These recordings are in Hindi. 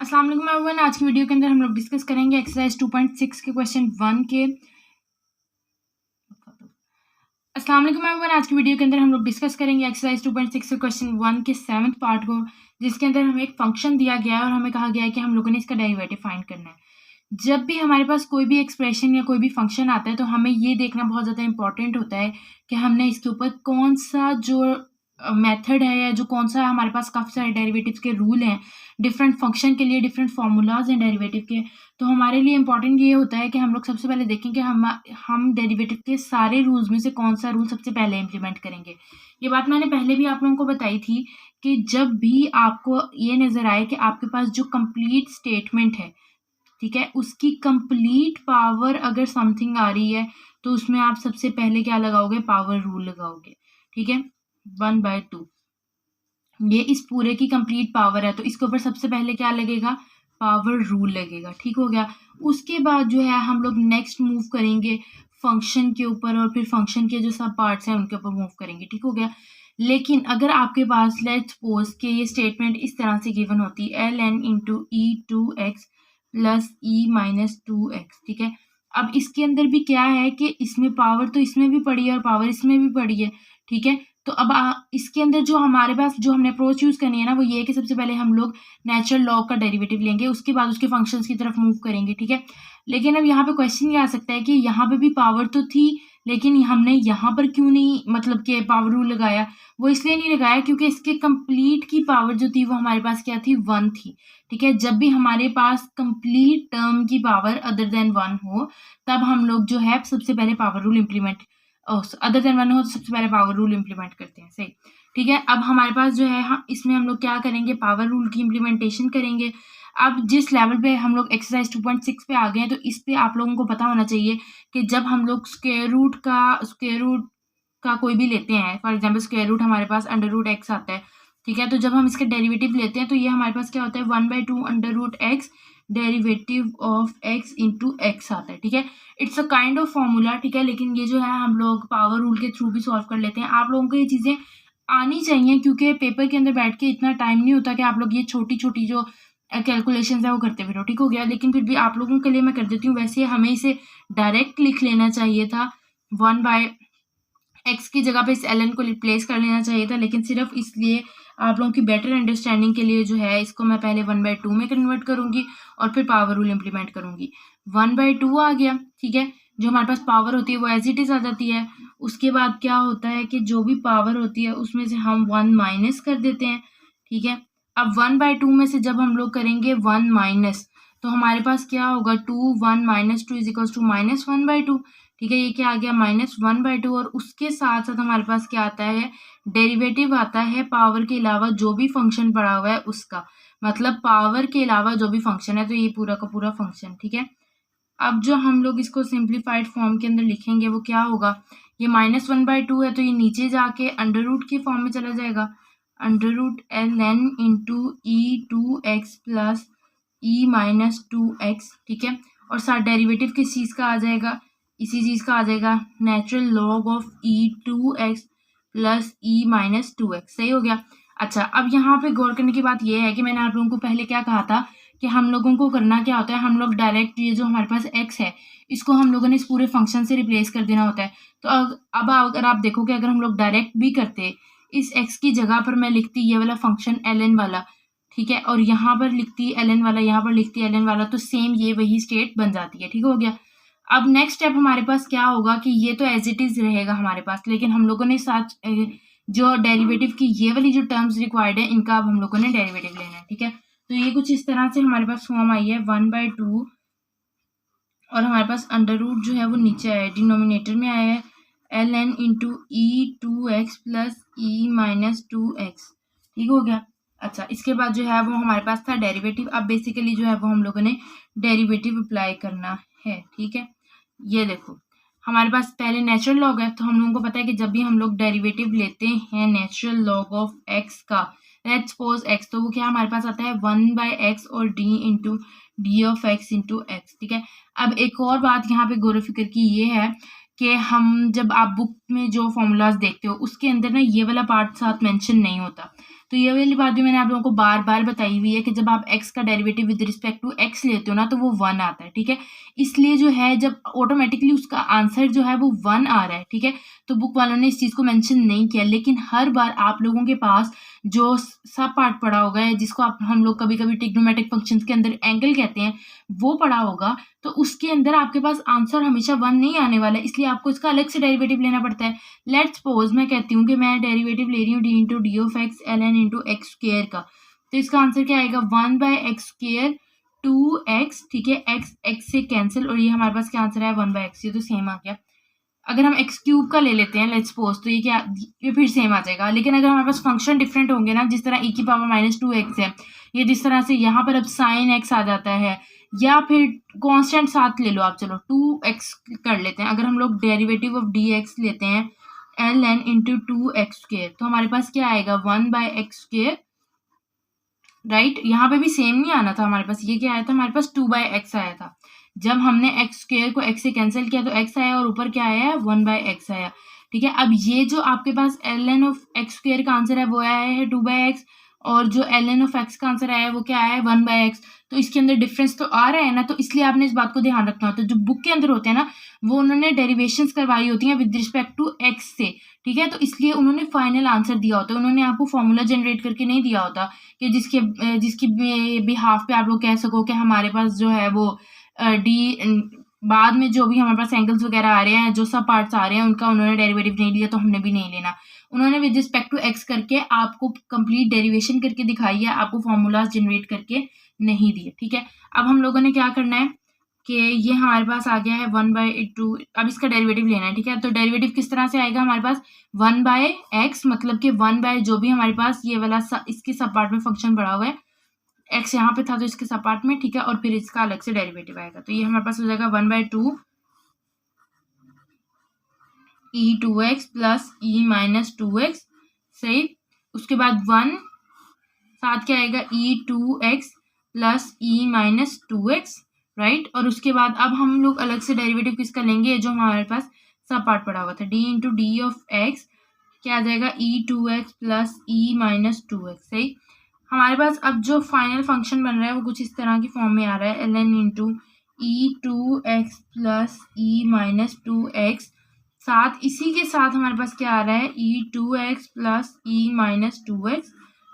अस्सलाम वालेकुम एवरीवन। आज की वीडियो के अंदर हम लोग डिस्कस करेंगे एक्सरसाइज 2.6 के क्वेश्चन 1 के। अस्सलाम वालेकुम एवरीवन। आज की वीडियो के अंदर हम लोग डिस्कस करेंगे एक्सरसाइज 2.6 के क्वेश्चन 1 के 7th पार्ट को, जिसके अंदर हमें एक फंक्शन दिया गया है और हमें कहा गया है कि हम लोगों ने इसका डेरिवेटिव फाइंड करना है। जब भी हमारे पास कोई भी एक्सप्रेशन या कोई भी फंक्शन आता है तो हमें ये देखना बहुत ज़्यादा इंपॉर्टेंट होता है कि हमने इसके ऊपर कौन सा जो मेथड है या जो कौन सा हमारे पास काफ़ी सारे डेरिवेटिव्स के रूल हैं डिफरेंट फंक्शन के लिए, डिफरेंट फार्मूलाज हैं डेरिवेटिव के। तो हमारे लिए इंपॉर्टेंट ये होता है कि हम लोग सबसे पहले देखें कि हम डेरिवेटिव के सारे रूल्स में से कौन सा रूल सबसे पहले इम्प्लीमेंट करेंगे। ये बात मैंने पहले भी आप लोगों को बताई थी कि जब भी आपको ये नज़र आए कि आपके पास जो कंप्लीट स्टेटमेंट है, ठीक है, उसकी कंप्लीट पावर अगर समथिंग आ रही है तो उसमें आप सबसे पहले क्या लगाओगे? पावर रूल लगाओगे। ठीक है, 1/2 ये इस पूरे की कंप्लीट पावर है तो इसके ऊपर सबसे पहले क्या लगेगा? पावर रूल लगेगा। ठीक हो गया। उसके बाद जो है हम लोग नेक्स्ट मूव करेंगे फंक्शन के ऊपर और फिर फंक्शन के जो सब पार्ट्स हैं उनके ऊपर मूव करेंगे। ठीक हो गया। लेकिन अगर आपके पास लेट्स सपोज कि ये स्टेटमेंट इस तरह से गिवन होती है ln into e2x plus e-2x। ठीक है, अब इसके अंदर भी क्या है कि इसमें पावर तो इसमें भी पड़ी है और पावर इसमें भी पड़ी है। ठीक है, तो अब इसके अंदर जो हमारे पास जो हमने अप्रोच यूज़ करनी है ना, वो ये है कि सबसे पहले हम लोग नेचुरल लॉग का डेरिवेटिव लेंगे, उसके बाद उसके फंक्शंस की तरफ मूव करेंगे। ठीक है, लेकिन अब यहाँ पे क्वेश्चन ये आ सकता है कि यहाँ पे भी पावर तो थी, लेकिन हमने यहाँ पर क्यों नहीं मतलब कि पावर रूल लगाया? वो इसलिए नहीं लगाया क्योंकि इसके कंप्लीट की पावर जो थी वो हमारे पास क्या थी? 1 थी। ठीक है, जब भी हमारे पास कंप्लीट टर्म की पावर अदर देन 1 हो तब हम लोग जो है सबसे पहले power rule implement other than 1 हो तो सबसे पहले पावर रूल इम्प्लीमेंट करते हैं। सही। ठीक है, अब हमारे पास जो है इसमें हम लोग क्या करेंगे? पावर रूल की इम्प्लीमेंटेशन करेंगे। अब जिस लेवल पे हम लोग एक्सरसाइज 2.6 पे आ गए हैं तो इस पे आप लोगों को पता होना चाहिए कि जब हम लोग स्क्वायर रूट का कोई भी लेते हैं, फॉर एग्जांपल स्क्वायर रूट हमारे पास अंडर रूट एक्स आता है। ठीक है, तो जब हम इसके डेरिवेटिव लेते हैं तो ये हमारे पास क्या होता है? 1/2 under root x derivative of x into x आता है। ठीक है, it's a kind of formula. ठीक है, लेकिन ये जो है हम लोग पावर रूल के थ्रू भी सॉल्व कर लेते हैं। आप लोगों को ये चीज़ें आनी चाहिए क्योंकि पेपर के अंदर बैठ के इतना टाइम नहीं होता कि आप लोग ये छोटी छोटी जो कैलकुलेशंस है वो करते फिरो। ठीक हो गया, लेकिन फिर भी आप लोगों के लिए मैं कर देती हूँ। वैसे हमें इसे डायरेक्ट लिख लेना चाहिए था, 1/x की जगह पे इस ln को रिप्लेस कर लेना चाहिए था, लेकिन सिर्फ इसलिए आप लोगों की बेटर अंडरस्टैंडिंग के लिए जो है इसको मैं पहले 1/2 में कन्वर्ट करूंगी और फिर पावर रूल इम्प्लीमेंट करूंगी। 1/2 आ गया। ठीक है, जो हमारे पास पावर होती है वो एज इट इज आ जाती है। उसके बाद क्या होता है कि जो भी पावर होती है उसमें से हम 1 माइनस कर देते हैं। ठीक है, अब 1/2 में से जब हम लोग करेंगे 1 माइनस तो हमारे पास क्या होगा? 2 1 - 2 = -1/2। ठीक है, ये क्या आ गया? -1/2। और उसके साथ साथ हमारे पास क्या आता है? डेरिवेटिव आता है पावर के अलावा जो भी फंक्शन पड़ा हुआ है उसका, मतलब पावर के अलावा जो भी फंक्शन है तो ये पूरा का पूरा फंक्शन। ठीक है, अब जो हम लोग इसको सिंप्लीफाइड फॉर्म के अंदर लिखेंगे वो क्या होगा? ये -1/2 है तो ये नीचे जाके अंडर रूट के फॉर्म में चला जाएगा, under root ln into e2x plus e-2x। ठीक है, और साथ डेरिवेटिव किस चीज़ का आ जाएगा? इसी चीज़ का आ जाएगा, natural log of e2x plus e-2x। सही हो गया। अच्छा, अब यहाँ पे गौर करने की बात यह है कि मैंने आप लोगों को पहले क्या कहा था कि हम लोगों को करना क्या होता है? हम लोग डायरेक्ट ये जो हमारे पास x है इसको हम लोगों ने इस पूरे फंक्शन से रिप्लेस कर देना होता है। तो अब अगर आप देखोगे अगर हम लोग डायरेक्ट भी करते, इस x की जगह पर मैं लिखती ये वाला फंक्शन ln वाला, ठीक है, और यहाँ पर लिखती ln वाला, यहाँ पर लिखती ln वाला, तो सेम ये वही स्टेट बन जाती है। ठीक हो गया। अब नेक्स्ट स्टेप हमारे पास क्या होगा कि ये तो एज इट इज रहेगा हमारे पास, लेकिन हम लोगों ने साथ जो डेरिवेटिव की ये वाली जो टर्म्स रिक्वायर्ड है इनका अब हम लोगों ने डेरिवेटिव लेना है। ठीक है, तो ये कुछ इस तरह से हमारे पास फॉर्म आई है 1/2 और हमारे पास अंडर रूट जो है वो नीचे आया है, डिनोमिनेटर में आया है ln into e2x plus e-2x। ठीक हो गया। अच्छा, इसके बाद जो है वो हमारे पास था डेरिवेटिव। अब बेसिकली जो है वो हम लोगों ने डेरिवेटिव अप्लाई करना है। ठीक है, ये देखो हमारे पास पहले नेचुरल लॉग है तो हम लोगों को पता है कि जब भी हम लोग डेरिवेटिव लेते हैं नेचुरल लॉग ऑफ एक्स का, लेट्स सपोज एक्स, तो वो क्या हमारे पास आता है 1/x और d into d of x into x. ठीक है, अब एक और बात यहाँ पे गौर फिक्र की ये है कि हम जब आप बुक में जो फॉर्मूलाज देखते हो उसके अंदर ना ये वाला पार्ट साथ मेंशन नहीं होता। तो ये वाली बात भी मैंने आप लोगों को बार बार बताई हुई है कि जब आप x का derivative with respect to x लेते हो ना तो वो 1 आता है, ठीक है। इसलिए जो है जब ऑटोमेटिकली उसका आंसर जो है वो 1 आ रहा है, ठीक है। तो बुक वालों ने इस चीज़ को मेंशन नहीं किया, लेकिन हर बार आप लोगों के पास जो सब पार्ट पढ़ा होगा है, जिसको आप हम लोग कभी कभी ट्रिग्नोमेट्रिक फंक्शंस के अंदर एंगल कहते हैं, वो पढ़ा होगा। तो उसके अंदर आपके पास आंसर हमेशा 1 नहीं आने वाला है, इसलिए आपको इसका अलग से डेरिवेटिव लेना पड़ता है। लेट्स सपोज मैं कहती हूँ कि मैं डेरिवेटिव ले रही हूँ d into d of x l n into x square का। तो इसका आंसर क्या आएगा 1/x² 2x, ठीक है। x से कैंसिल, और ये हमारे पास क्या आंसर है 1/x, ये तो सेम आ गया। अगर हम x³ का ले लेते हैं लेट्स सपोज, तो ये फिर सेम आ जाएगा। लेकिन अगर हमारे पास फंक्शन डिफरेंट होंगे ना, जिस तरह e⁻²x है, ये जिस तरह से यहाँ पर अब sin x आ जाता है, या फिर कांस्टेंट साथ ले लो आप, चलो 2x कर लेते हैं। अगर हम लोग डेरिवेटिव ऑफ dx लेते हैं ln इंटू 2x², तो हमारे पास क्या आएगा 1/x², राइट। यहाँ पे भी सेम नहीं आना था हमारे पास, ये क्या आया था हमारे पास 2/x आया था। जब हमने x² को x से कैंसिल किया तो x आया, और ऊपर क्या आया 1/x आया, ठीक है। अब ये जो आपके पास ln ऑफ x² का आंसर है वो आया है 2/x, और जो ln ऑफ x का आंसर आया है वो क्या आया है 1/x। तो इसके अंदर डिफरेंस तो आ रहा है ना, तो इसलिए आपने इस बात को ध्यान रखना होता है। जो बुक के अंदर होते हैं ना, वो उन्होंने डेरिवेशंस करवाई होती हैं विद रिस्पेक्ट टू x से, ठीक है। तो इसलिए उन्होंने फाइनल आंसर दिया होता है, उन्होंने आपको फॉर्मूला जनरेट करके नहीं दिया होता कि जिसकी बिहाफ पे आप लोग कह सको कि हमारे पास जो है वो बाद में जो भी हमारे पास एंगल्स वगैरह आ रहे हैं, जो सब पार्ट्स आ रहे हैं, उनका उन्होंने डेरिवेटिव नहीं लिया, तो हमने भी नहीं लेना। उन्होंने विद रिस्पेक्ट टू एक्स करके आपको कंप्लीट डेरिवेशन करके दिखाई है, आपको फॉर्मूलाज जनरेट करके नहीं दिए, ठीक है। अब हम लोगों ने क्या करना है कि ये हमारे पास आ गया है 1/2, अब इसका डेरिवेटिव लेना है, ठीक है। तो डेरिवेटिव किस तरह से आएगा हमारे पास 1/x, मतलब कि 1 जो भी हमारे पास ये वाला इसके सब पार्ट में फंक्शन पड़ा हुआ है, x यहाँ पे था तो इसके सब पार्ट में, ठीक है, और फिर इसका अलग से डेरिवेटिव आएगा। तो ये हमारे पास हो जाएगा 1/2 e2x प्लस e-2x, सही। उसके बाद 1 साथ क्या आएगा e2x प्लस e-2x, राइट। और उसके बाद अब हम लोग अलग से डेरिवेटिव किसका लेंगे, जो हमारे पास सब पार्ट पड़ा हुआ था, d into d of x, क्या आ जाएगा e2x प्लस e-2x, सही। हमारे पास अब जो फाइनल फंक्शन बन रहा है वो कुछ इस तरह की फॉर्म में आ रहा है ln into e2x plus e-2x, साथ इसी के साथ हमारे पास क्या आ रहा है e2x प्लस e-2x,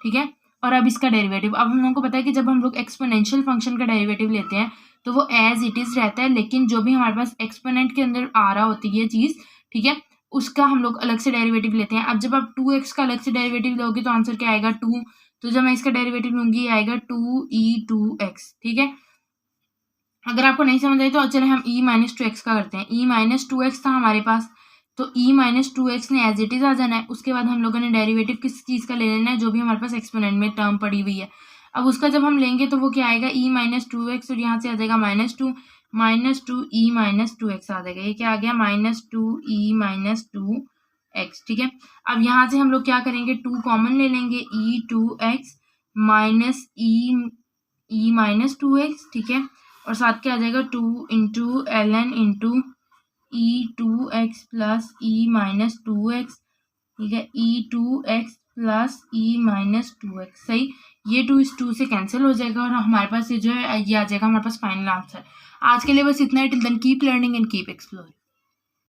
ठीक है। और अब इसका डेरिवेटिव, अब हम लोगों को पता है कि जब हम लोग एक्सपोनेंशियल फंक्शन का डेरिवेटिव लेते हैं तो वो एज इट इज रहता है, लेकिन जो भी हमारे पास एक्सपोनेंट के अंदर आ रहा होती है चीज़, ठीक है, उसका हम लोग अलग से डेरिवेटिव लेते हैं। अब जब आप 2x का अलग से डेरिवेटिव लोगे तो आंसर क्या आएगा 2, तो जब मैं इसका डेरिवेटिव लूंगी आएगा 2e2x, ठीक है। अगर आपको नहीं समझ आई तो चले हम e-2x का करते हैं। e-2x था हमारे पास, तो e-2x ने एज इट इज आ जाना है। उसके बाद हम लोगों ने डेरिवेटिव किस चीज़ का ले लेना है, जो भी हमारे पास एक्सपोनेंट में टर्म पड़ी हुई है। अब उसका जब हम लेंगे तो वो क्या आएगा e-2x, और यहाँ से आ जाएगा -2 e-2x आ जाएगा। ये क्या आ गया -2 e-2x, ठीक है। अब यहाँ से हम लोग क्या करेंगे 2 कॉमन ले लेंगे, e2x माइनस e-2x, ठीक है। और साथ क्या आ जाएगा 2 into ln into e2x plus e-2x, ठीक है, e2x प्लस e-2x, सही। ये 2 इस 2 से कैंसिल हो जाएगा, और हमारे पास ये जो है ये आ जाएगा हमारे पास फाइनल आंसर। आज के लिए बस इतना ही। Till then keep learning and keep exploring.